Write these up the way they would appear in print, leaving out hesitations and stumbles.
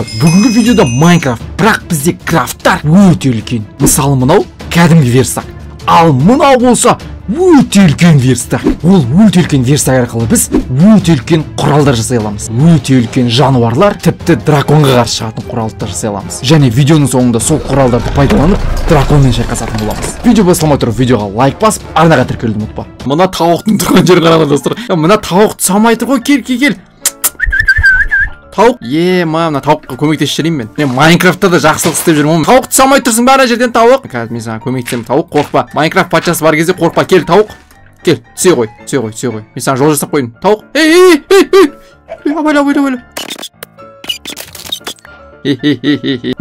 достар, бүгінгі видеода Майнкрафт, бірақ бізде крафттар өте үлкен. Мысалы мынау кәдімгі верстак, ал мынау болса өте үлкен верстак. Ол өте үлкен верстак арқылы біз өте үлкен құралдар жасай аламыз. Өте үлкен жануарлар, тіпті драконға қарсы шығатын құралдар жасай аламыз. Және видеоның соңында сол құралдарды пайдаланып драконмен шайқасатын боламыз. Видео басталмай тұрып видеоға лайк басып, арнаға тіркелуді ұмытпа. Мына тауықтың тұрған жері қараңдар достар. Мына тауық самай тұр ғой, кел. Тауық, мына тауыққа көмектесіп жүрейін мен. Мен Майнкрафтта да жақсылық істеп жүрмін. Тауықты самай тұрсың бәрі жерден тауық. Қазір мен саған көмектесемін. Тауық, қорықпа. Майнкрафт патшасы бар кезде қорықпа. Кел, тауық. Кел, түсе ғой. Мен саған жол жасап қойдым. Тауық. Абайла.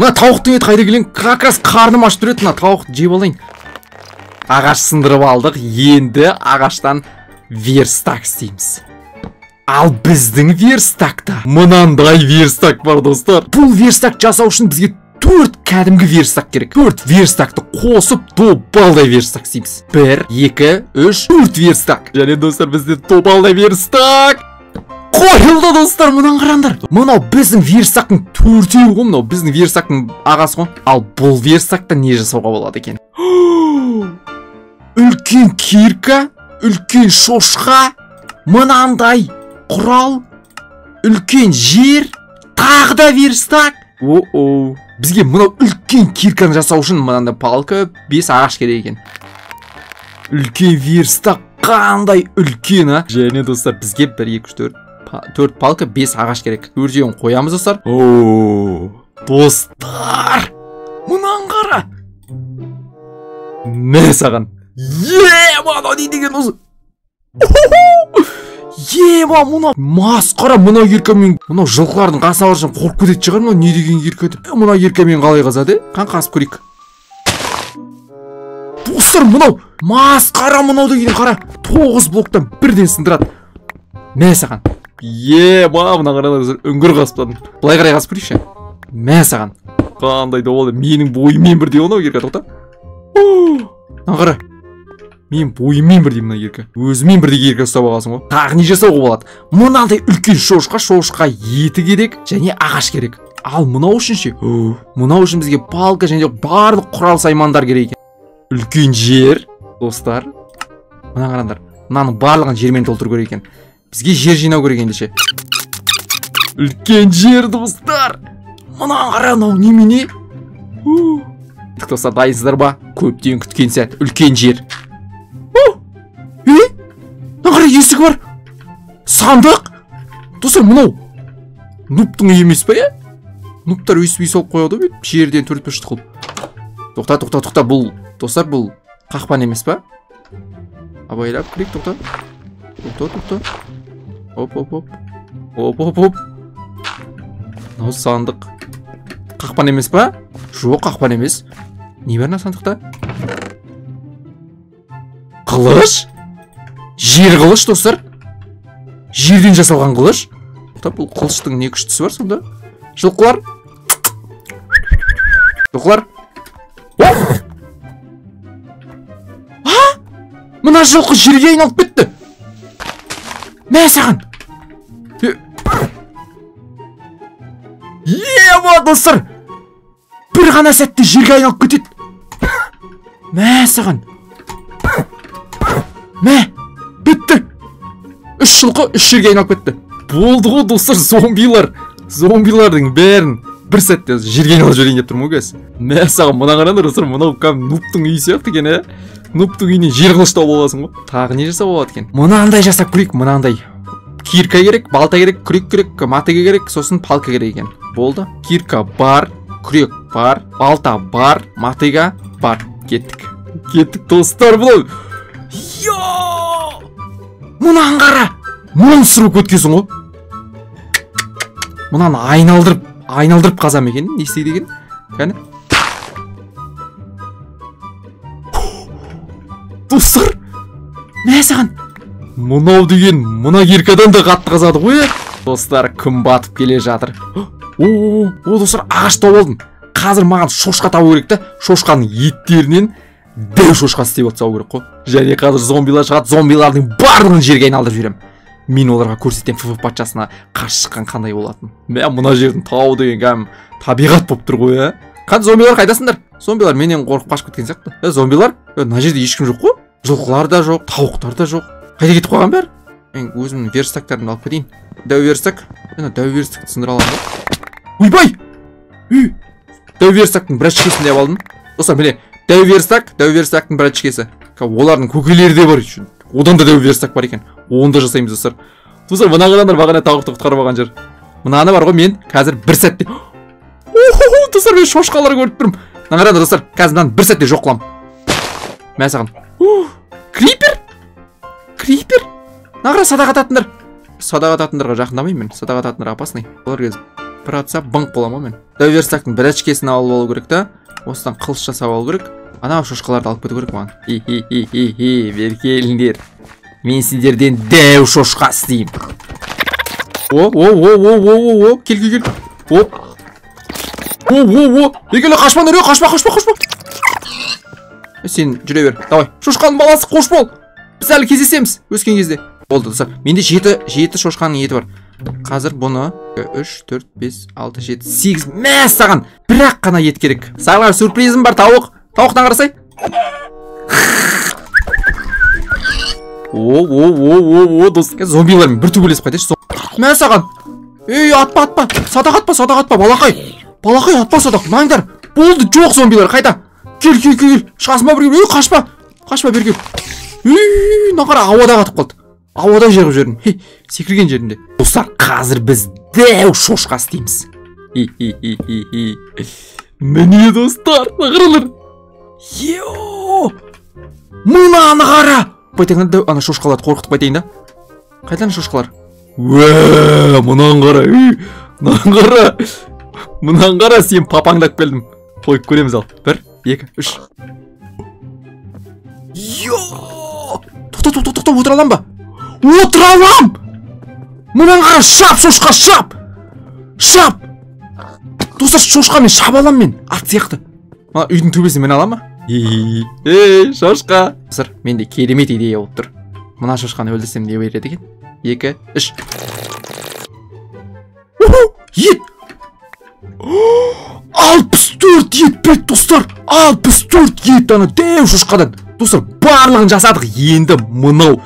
Мына тауықтың еті қайда келген? Как раз қарным ашып тұрады. Мына тауықты жеп алайын. Ағаш сындырып алдық. Енді ағаштан верстак істейміз. Ал біздің верстакта мынандай верстак бар достар. Бұл верстак жасау үшін бізге 4 кәдімгі верстак керек. 4 верстакты қосып тобалдай верстак істейміз. 1, 2, 3, 4 верстак. Және достар, бізде тобалдай верстак қойылды достар. Мұнан қараңдар. Мынау біздің верстактың 4-еу ғой. Мынау біздің верстактың ағасы ғой. Ал бұл верстакта не жасауға болады екен? Үлкен кирка, үлкен шошқа, мынандай құрал, үлкен жер, тағы да верстак. Бізге мынау үлкен кирканы жасау үшін мынандай палка, 5 ағаш керек екен. Үлкен верстак қандай үлкен, а? Және достар, бізге 1, 2, 3, 4 палка, 5 ағаш керек. 4-еуін қоямыз достар. Достар, мұнан қара. Мә саған. Мынау не деген осы? Мұнау масқара. Мынау еркемен, мынау жылқылардың қасауыршын қорқып кететін шығар. Мынау не деген ерке деп. Мынау еркемен қалай қазады? Қан қасып көрейік. Достар, мынау масқара. Мынау деген қара 9 блоктан бірден сындырады. Мә саған. Мына қараңдар, үңгір қасыптадым. Былай қарай қасып көрейікші. Мә саған. Қандай да болды. Менің бойымен бірдей онау ерке, тоқта. Мына қара. Мен бойымен бірдей мына ерке. Өзімен бірдей ерке ұстап аласың ғой. Тағы не жасауға болады? Мынандай үлкен шошқа еті керек және ағаш керек. Ал мынау үшін ше? Мынау үшін бізге палка және барлық құрал саймандар керек екен. Үлкен жер, достар. Мына қараңдар. Мынаның барлығын жермен толтыру керек екен. Бізге жер жинау керек енді ше. Үлкен жер, достар. Мына қара, мынау немене? Достар, дайынсыздар ба? Көптен күткен сәт. Үлкен жер. Нағара есік бар. Сандық. Достар, мынау нуптың үйі емес па, е? Нуптар өсіп үй салып қояды бет. Жерден төртпешті қылып. Тоқта. Бұл, достар, бұл қақпан емес па? Абайлап кірейік, тоқта. Оп. Мынау сандық. Қақпан емес па? Жоқ, қақпан емес. Не бар мына сандықта? Қылыш? Жер қылыш, достар. Жерден жасалған қылыш. Бұл қылыштың не күштісі бар сонда? Жылқылар. Мына жылқы жерге айналып кетті. Мә саған. Достар. Бір ғана сәтте жерге айналып кетеді. Мә саған. Мә, бітті. 3 жылқы 3 жерге айналып кетті. Болды ғой достар, зомбилардың бәрін бір сәтте жерге айналып жіберейін деп тұрмын ғой. Мә саған, мына қараңдар достар, мынау нуптың үйі сияқты екен, ә? Нуптың үйінен жер қылыш тауып аласың ғой. Тағы не жасап болады екен? Мынандай жасап көрейік, мынандай. Кирка керек, балта керек, күрек керек, матыға керек, сосын палка керек екен. Болды. Кирка бар, күрек бар, балта бар, матыға бар. Кеттік достар, бұл. Мұнан қара. Монстр көткесің ғой. Мұнан айналдырып қазам екен. Не істейді екен? Кәні. Достар. Мә саған. Мұнау деген мұна еркадан да қатты қазады ғой. Достар, күн батып келе жатыр. Достар, ағаш тауып алдым. Қазір маған шошқа табу керек та. Шошқаның еттерінен дәу шошқа істеп отсау керек қой. Және қазір зомбилар шығады. Зомбилардың барлығын жерге айналдырып жіберем. мен оларға көрсетем ФФ патшасына қарсы шыққан қандай болатын. Мына жердің тау деген кәдімгі табиғат болып тұр ғой, ә? Қанша зомбилар қайдасыңдар? Зомбилар менен қорқып қашып кеткен сияқты. Зомбилар? Мына жерде ешкім жоқ қой. Жылқылар да жоқ, тауықтар да жоқ. Қайда кетіп қойған бәрі? Мен өзімнің верстактарымды алып кетейін. Дәу верстак. Дәу верстакты сындыра аламын ба? Ойбай! Дәу верстактың бір очкесін деп алдым. Достар, міне, дәу верстактың бір очкесі. Олардың көкелері де бар. Одан да дәу верстак бар екен. Оны да жасаймыз, достар. Достар, мына қараңдар, бағана тауықты құтқарып алған жер. Мынаны бар ғой, мен қазір бір сәтте. Достар, мен шошқалар көріп тұрмын. Мына қараңдар, достар, қазір мынаны бір сәтте жоқ қыламын. Мә саған. Крипер. Мына қара садақ ататындар. Садақ ататындарға жақындамаймын мен. Садақ ататындар опасный. Олар кез бір атса быңқ боламын мен. Дәу верстактың бір очкесін алып алу керек та. Осыдан қылыш жасап алу керек. Анау шошқаларды алып кету керек маған. Бері келіңдер. Мен сендерден дәу шошқа істеймін. Кел. Егелі қашпа, нүре, қашпа. Сен жүре бер. Давай, шошқаның баласы қош бол. Біз әлі кездесеміз өскен кезде. Болды, достар. Менде 7 шошқаның еті бар. Қазір бұны 3, 4, 5, 6, 7, 8 мә саған бірақ қана ет керек. Саған сюрпризім бар, тауық. Тауықтан қарасай. Достар. Зомбилармен бір төбелесіп қайтайшы. Мә саған. Атпа. Садақ атпа, балақай атпа садақ. Маңдар. Болды, жоқ зомбилар, қайта. Кел. Шығасың ба бірге? Қашпа берге. Нақара ауада қатып қалды. Ауада жеріп жерін. Секірген жерінде. Достар, қазір біз дәу шошқа істейміз. Міне достар, нақыралар. Мынаны қара. Байтаңнан дәу ана шошқаларды қорқытып байтайын да. Қайдан шошқалар? Мұнан қара, сен папаңдап келдім. Қойып көреміз ал. 1, 2, 3. Тоқта, отыра алам ба? Отыра алам! Мұнан қара, шап, шошқа, шап! Достар, шошқа мен шап алам мен, ат сияқты. Үйдің төбесін мен алам ба? Шошқа! Достар, менде керемет идея болып тұр. Мұна шошқаны өлдірсем не береді екен? 2, 3. Ет! 64 ет бет, достар! 64 ет ана дәу шошқадан. Достар, барлығын жасадық. Енді мұнау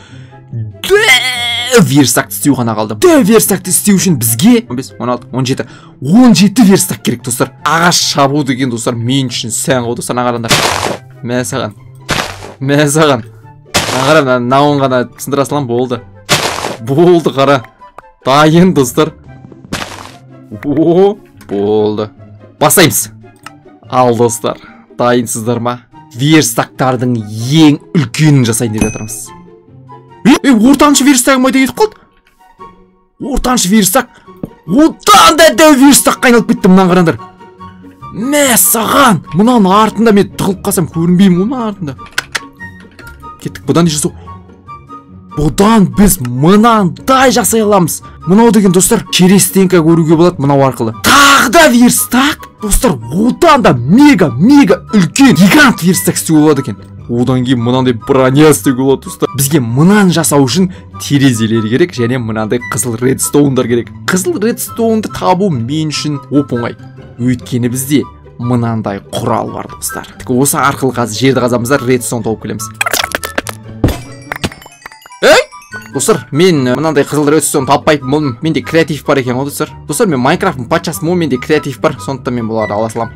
дәу верстакты істеу ғана қалды. Дәу верстакты істеу үшін бізге 15, 16, 17 верстак керек, достар. Ағаш шабу деген, достар, мен үшін сән ғой, достар. Нағарандар. Мә саған. Нағара, науын ғана сындыра салам, болды. Қара. Дайын, достар. Болды. Басаймыз. Ал, достар. Дайынсыздар ма? Верстактардың ең үлкенін жасайын деп жатырмыз. Ортаншы верстагым айда кетіп қалды. Ортаншы верстак. Одан да дәу верстакқа айналып кетті, мұнан қараңдар. Мә саған. Мұнан артында мен тығылып қалсам көрінбеймін мұнан артында. Кеттік, бұдан не жасау? Бұдан біз мынандай жасай аламыз. Мынау деген, достар, керестенка көруге болады мынау арқылы. Тағда верстак. Достар, одан да мега үлкен гигант верстак істеуге болады екен. Одан кейін мынандай броня істеуге болады, достар. Бізге мынаны жасау үшін терезелер керек және мынандай қызыл редстоундар керек. Қызыл редстоунды табу мен үшін оп-оңай. Өйткені бізде мынандай құрал бар, достар. Осы арқылы жерді қазамыздар, редстоун тауып келеміз. Достар, мен мынандай қызыл редстоун таппайтын, менде креатив бар екен ғой, достар. Достар, мен Майнкрафттың патшасымын, менде креатив бар, сондықтан мен бұларды ала салам.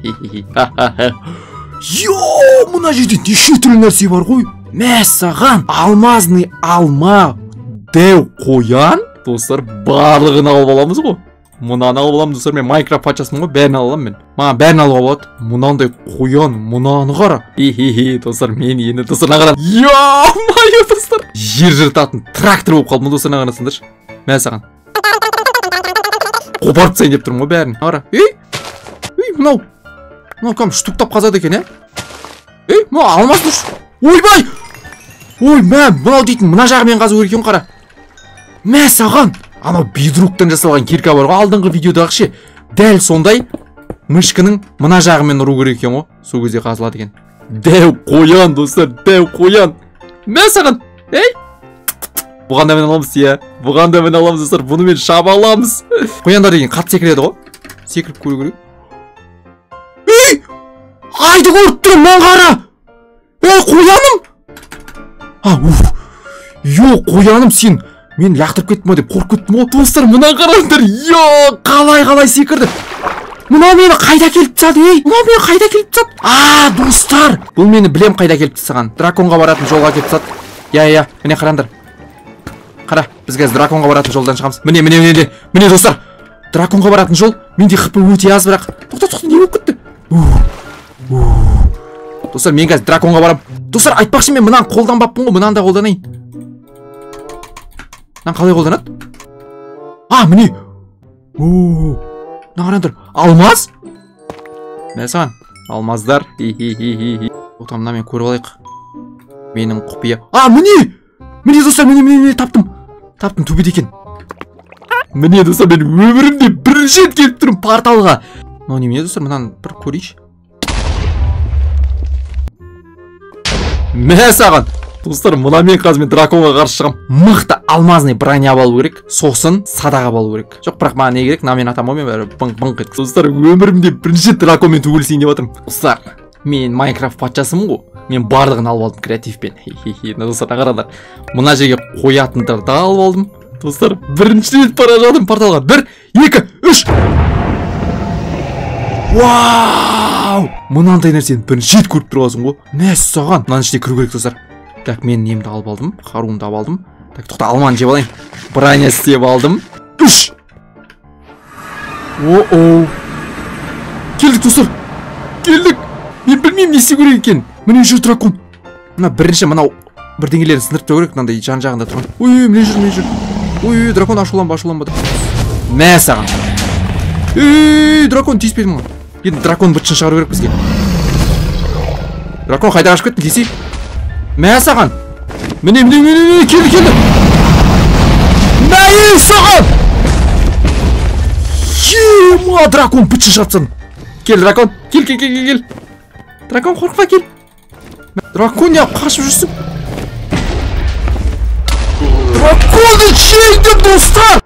Мына жерде неше түрлі нәрсе бар ғой. Мә саған, алмазный алма, дәу қоян. Достар, барлығын алып аламыз ғой. Мұнаны алып аламын, достар, мен Майнкрафт патшасымын ғой, бәрін алам мен. Маған бәрін алуға болады. Мұнандай қоян, мұнаны қара. Достар, мен енді достар нағарам. Майо, достар. Жер жыртатын трактор болып қалдым, достар, нағарасыңдаршы. Мә саған. Қопарып тастайын деп тұрмын ғой бәрін. Ара. Мынау кәм штуктап қазады екен, мынау алмас дұрш. Ойбай! Мынау дейтін мына жағымен қазу керек екен, қара. Мә саған. Анау бидруктан жасалған кирка бар ғой, алдыңғы видеодағы ше. Дәл сондай мышкының мына жағымен ұру керек екен ғой. Сол кезде қазылады екен. Дәу қоян, достар, дәу қоян. Мә саған. Бұған да мен аламыз, иә. Бұған да мен аламыз достар. Бұны мен шаба аламыз. Қояндар деген қатты секіреді ғой. Секіріп көру керек. Ей! Айды көріп тұрмын, маған қара. Ей, қояным! Йо, қояным сен. Мен лақтырып кеттім деп қорқып кеттім ғой. Достар, мына қараңдар. Йо, қалай секірді. Мынау мені қайда келіп тастады, ей? Мынау мені қайда келіп тастады? Достар, бұл мені білем қайда келіп тастаған. Драконға баратын жолға келіп тастады. Я, міне қараңдар. Қара, біз қазір драконға баратын жолдан шығамыз. Міне достар. Драконға баратын жол. Менде хп өте аз, бірақ. Тоқта, не болып кетті? Достар, мен қазір драконға барам. Достар, айтпақшы мен мынаны қолданбаппын ғой, мынаны да қолданайын. Мынаны қалай қолданады? Міне. Қараңдар, алмаз? Мә саған, алмаздар. Отамына мен көріп алайық. Менің құпия. Міне достар, міне таптым. Таптым, төбеде екен. Міне достар, мен өмірімде бірінші рет келіп тұрмын порталға. Міне достар, мынаны бір көрейінші. Мә саған. Достар, мына мен қазір мен драконға қарсы шығам. Мықты алмазный броня алу керек, сосын садаға алу керек. Жоқ, бірақ маған не керек? Мен атам ғой, мен бәрі быңқ етті. Достар, өмірімде бірінші драконмен төбелесейін деп жатырмын. Достар, мен Майнкрафт патшасымын ғой. Мен барлығын алып алдым креативпен. Достар, қараңдар. Мына жерге қоятындарды алып алдым. Достар, бірінші рет бара жатырмын порталға. 1, 2, 3. Вау! Мынандай нәрсені бірінші рет көріп тұрғансың ғой. Мәссаған. Мынаның ішіне кіру керек, достар. Так, мен немді алып алдым, қаруымды алып алдым. Так, тоқта, алманы жеп алайын. Броня істеп алдым. 3. Келдік, достар. Келдік. Мен білмеймін не істеу керек екен. Міне жүр дракон. Мына бірінші мынау бірдеңелерін сындырып тұру керек, мынандай жан жағында тұрған. Міне жүр. Дракон ашуланба. Мә саған. Дракон тиіспеді маған. Енді дракон бытшын шығару керек бізге. Дракон қайда қашып кеттің, кесей? Мә саған. Міне, келді. Мә саған. Ема, дракон бытшын шығарыпсың. Кел, дракон. Кел. Дракон, қорқпа, кел. Дракон, не қашып жүрсің? Драконды жейді, достар!